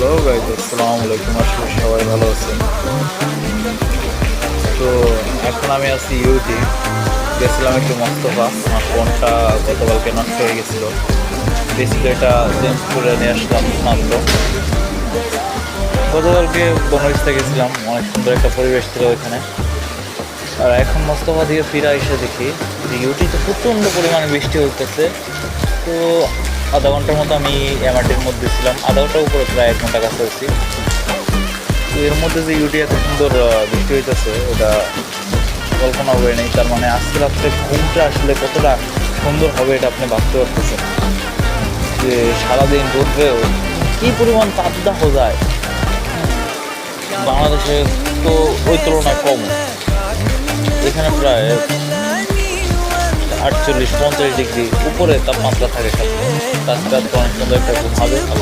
Hello guys, আসসালামু আলাইকুম। আসলে সবাই ভালো আছেন। তো এখন আমি আছি ইউটি। গেছিলাম একটু মোস্তফা। আমার ফোনটা গতকালকে নষ্ট হয়ে গেছিলো, ডিসপ্লেটা চেঞ্জ করে নিয়ে আসলাম মাত্র। গতকালকে বনরিস্তা গেছিলাম, অনেক সুন্দর একটা পরিবেশ ছিল ওইখানে। আর এখন মোস্তফা দিয়ে ফিরে এসে দেখি যে ইউটিতে প্রচণ্ড পরিমাণে বৃষ্টি হইতেছে। তো আধা ঘন্টার মতো আমি এমআরটির মধ্যে ছিলাম, আধা ঘন্টার উপরে প্রায় 1 ঘন্টা কাছাকাছি। তো এর মধ্যে যে ইউটি এত সুন্দর বৃষ্টি হইতেছে, ওটা কল্পনা করে নেই। তার মানে আজকে রাত্রে ঘুমটা আসলে কতটা সুন্দর হবে এটা আপনি ভাবতে পারতেছেন। যে সারাদিন রোদ্রেও কী পরিমাণ তাপদাহ যায় বাংলাদেশে, তো ওই তুলনায় কম। এখানে প্রায় 48-50 ডিগ্রি উপরে তাপমাত্রা থাকে। তাছাড়া তো অনেক সুন্দর একটা ঘুম হবে।